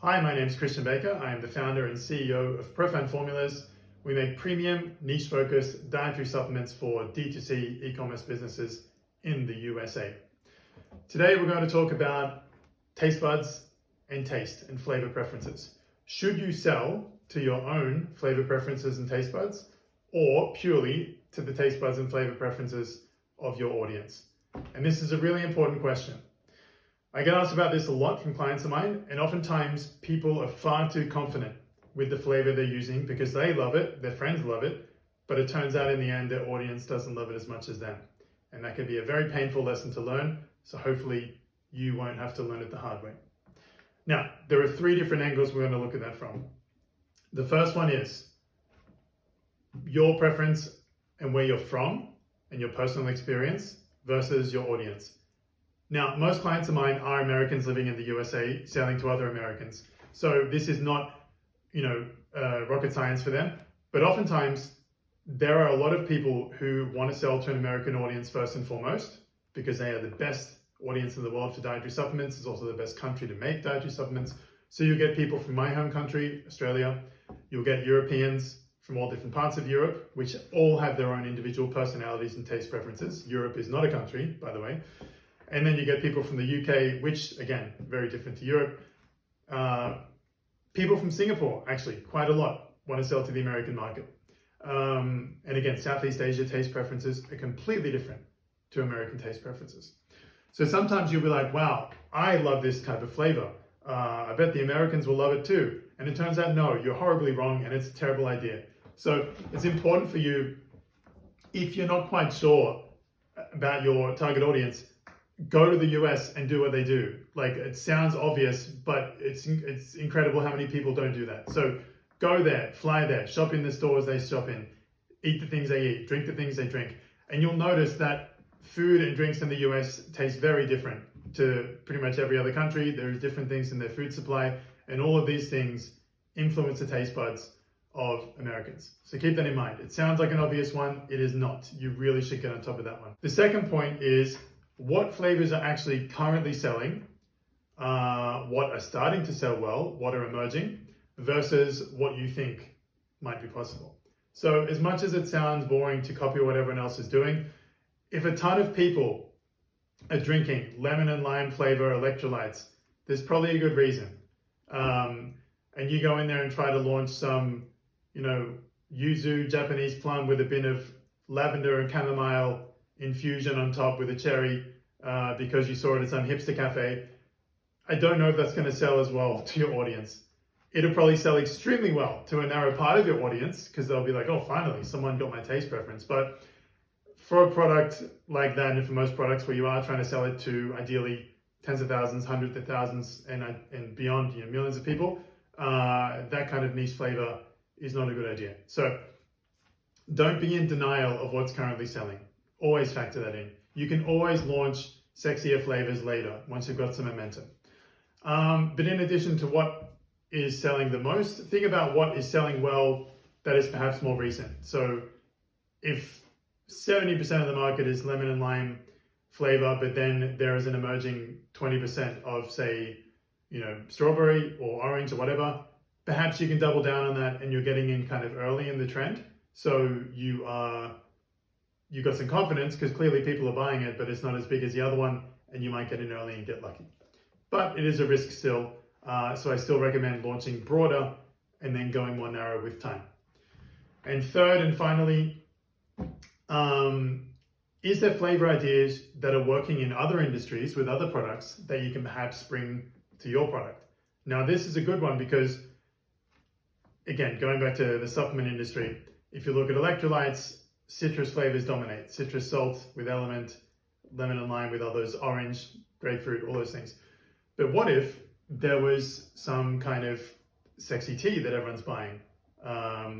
Hi, my name is Christian Baker. I am the founder and CEO of Profound Formulas. We make premium, niche-focused dietary supplements for D2C e-commerce businesses in the USA. Today, we're going to talk about taste buds and taste and flavor preferences. Should you sell to your own flavor preferences and taste buds, or purely to the taste buds and flavor preferences of your audience? And this is a really important question. I get asked about this a lot from clients of mine, and oftentimes people are far too confident with the flavor they're using because they love it, their friends love it, but it turns out in the end their audience doesn't love it as much as them. And that can be a very painful lesson to learn, so hopefully you won't have to learn it the hard way. Now, there are three different angles we're going to look at that from. The first one is your preference and where you're from and your personal experience versus your audience. Now, most clients of mine are Americans living in the USA selling to other Americans. So this is not, rocket science for them. But oftentimes, there are a lot of people who want to sell to an American audience first and foremost, because they are the best audience in the world for dietary supplements. It's also the best country to make dietary supplements. So you get people from my home country, Australia. You'll get Europeans from all different parts of Europe, which all have their own individual personalities and taste preferences. Europe is not a country, by the way. And then you get people from the UK, which, again, very different to Europe. People from Singapore, actually, quite a lot, want to sell to the American market. And again, Southeast Asia taste preferences are completely different to American taste preferences. So sometimes you'll be like, wow, I love this type of flavor. I bet the Americans will love it too. And it turns out, no, you're horribly wrong and it's a terrible idea. So it's important for you, if you're not quite sure about your target audience, go to the US and do what they do. Like, it sounds obvious, but it's incredible how many people don't do that. So go there, fly there, shop in the stores they shop in, eat the things they eat, drink the things they drink. And you'll notice that food and drinks in the US taste very different to pretty much every other country. There's different things in their food supply, and all of these things influence the taste buds of Americans. So keep that in mind. It sounds like an obvious one. It is not. You really should get on top of that one. The second point is what flavors are actually currently selling, what are starting to sell well, what are emerging, versus what you think might be possible. So as much as it sounds boring to copy what everyone else is doing, if a ton of people are drinking lemon and lime flavor electrolytes, there's probably a good reason. And you go in there and try to launch some, yuzu Japanese plum with a bin of lavender and chamomile infusion on top with a cherry because you saw it at some hipster cafe. I don't know if that's going to sell as well to your audience. It'll probably sell extremely well to a narrow part of your audience because they'll be like, oh, finally, someone got my taste preference. But for a product like that, and for most products where you are trying to sell it to ideally tens of thousands, hundreds of thousands, and beyond, millions of people, that kind of niche flavor is not a good idea. So don't be in denial of what's currently selling. Always factor that in. You can always launch sexier flavors later once you've got some momentum. But in addition to what is selling the most, think about what is selling well that is perhaps more recent. So if 70% of the market is lemon and lime flavor, but then there is an emerging 20% of, say, strawberry or orange or whatever, perhaps you can double down on that and you're getting in kind of early in the trend. So you've got some confidence because clearly people are buying it, but it's not as big as the other one, and you might get in early and get lucky. But it is a risk still, so I still recommend launching broader and then going more narrow with time. And third and finally, is there flavor ideas that are working in other industries with other products that you can perhaps bring to your product? Now, this is a good one because, again, going back to the supplement industry, if you look at electrolytes, citrus flavors dominate. Citrus salt with Element, lemon and lime with others, orange, grapefruit, all those things. But what if there was some kind of sexy tea that everyone's buying,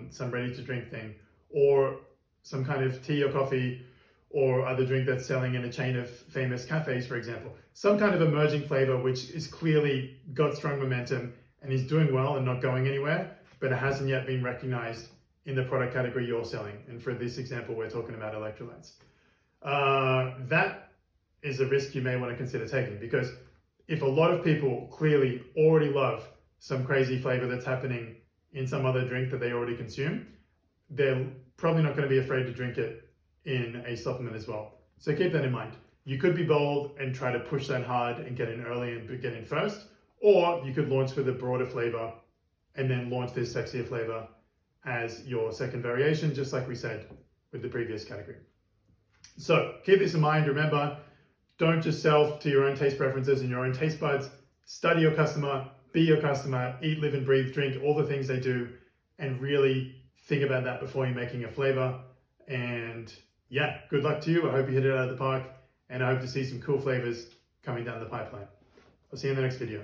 some ready to drink thing, or some kind of tea or coffee or other drink that's selling in a chain of famous cafes, for example. Some kind of emerging flavor which is clearly got strong momentum and is doing well and not going anywhere, but it hasn't yet been recognized in the product category you're selling. And for this example, we're talking about electrolytes. That is a risk you may want to consider taking, because if a lot of people clearly already love some crazy flavor that's happening in some other drink that they already consume, they're probably not going to be afraid to drink it in a supplement as well. So keep that in mind. You could be bold and try to push that hard and get in early and get in first, or you could launch with a broader flavor and then launch this sexier flavor as your second variation, just like we said with the previous category. So keep this in mind. Remember, don't just sell to your own taste preferences and your own taste buds. Study your customer, be your customer, eat, live and breathe, drink all the things they do, and really think about that before you're making a flavor. And yeah, good luck to you. I hope you hit it out of the park, and I hope to see some cool flavors coming down the pipeline. I'll see you in the next video.